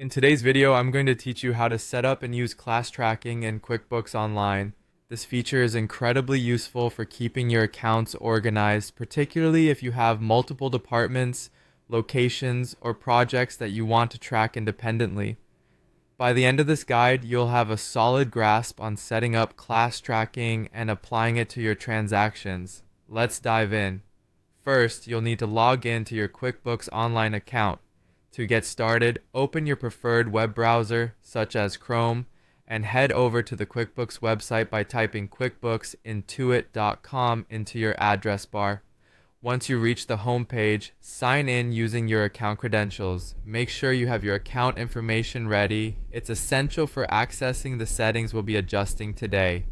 In today's video, I'm going to teach you how to set up and use class tracking in QuickBooks Online. This feature is incredibly useful for keeping your accounts organized, particularly if you have multiple departments, locations, or projects that you want to track independently. By the end of this guide, you'll have a solid grasp on setting up class tracking and applying it to your transactions. Let's dive in. First, you'll need to log in to your QuickBooks Online account. To get started, open your preferred web browser, such as Chrome, and head over to the QuickBooks website by typing QuickBooksIntuit.com into your address bar. Once you reach the home page, sign in using your account credentials. Make sure you have your account information ready. It's essential for accessing the settings we'll be adjusting today.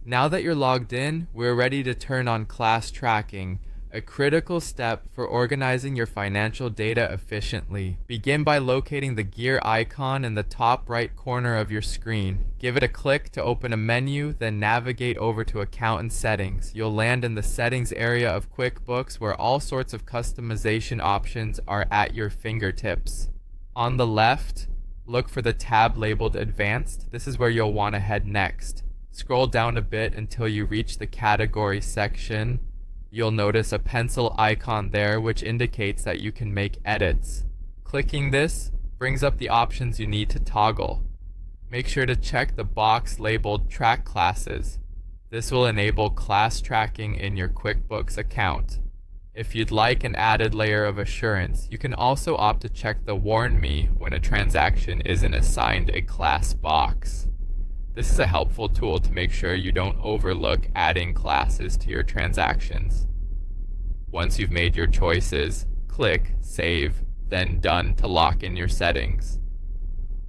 Now that you're logged in, we're ready to turn on class tracking, a critical step for organizing your financial data efficiently. Begin by locating the gear icon in the top right corner of your screen. Give it a click to open a menu, then navigate over to Account and Settings. You'll land in the Settings area of QuickBooks where all sorts of customization options are at your fingertips. On the left, look for the tab labeled Advanced. This is where you'll want to head next. Scroll down a bit until you reach the Category section. You'll notice a pencil icon there which indicates that you can make edits. Clicking this brings up the options you need to toggle. Make sure to check the box labeled Track Classes. This will enable class tracking in your QuickBooks account. If you'd like an added layer of assurance, you can also opt to check the Warn Me when a transaction isn't assigned a class box. This is a helpful tool to make sure you don't overlook adding classes to your transactions. Once you've made your choices, click Save, then Done to lock in your settings.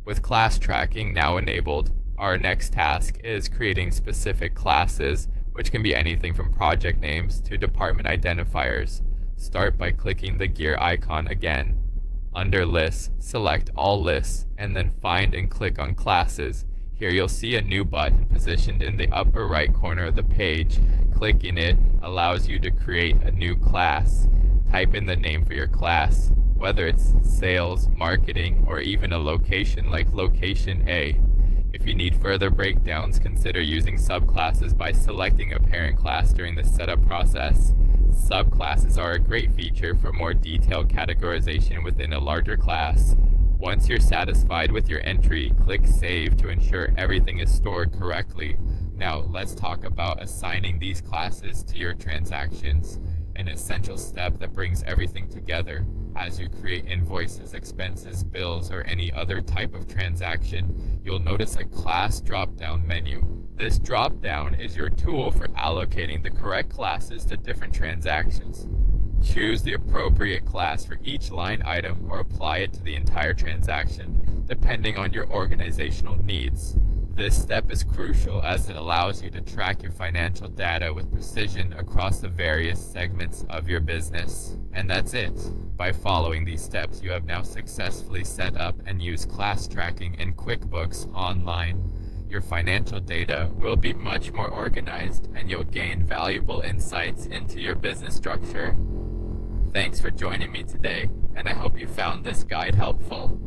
With class tracking now enabled, our next task is creating specific classes, which can be anything from project names to department identifiers. Start by clicking the gear icon again. Under Lists, select All Lists, and then find and click on Classes. Here you'll see a new button positioned in the upper right corner of the page. Clicking it allows you to create a new class. Type in the name for your class, whether it's sales, marketing, or even a location like Location A. If you need further breakdowns, consider using subclasses by selecting a parent class during the setup process. Subclasses are a great feature for more detailed categorization within a larger class. Once you're satisfied with your entry, click Save to ensure everything is stored correctly. Now let's talk about assigning these classes to your transactions, an essential step that brings everything together. As you create invoices, expenses, bills, or any other type of transaction, you'll notice a class drop-down menu. This drop-down is your tool for allocating the correct classes to different transactions. Choose the appropriate class for each line item or apply it to the entire transaction, depending on your organizational needs. This step is crucial as it allows you to track your financial data with precision across the various segments of your business. And that's it. By following these steps, you have now successfully set up and used class tracking in QuickBooks Online. Your financial data will be much more organized and you'll gain valuable insights into your business structure. Thanks for joining me today, and I hope you found this guide helpful.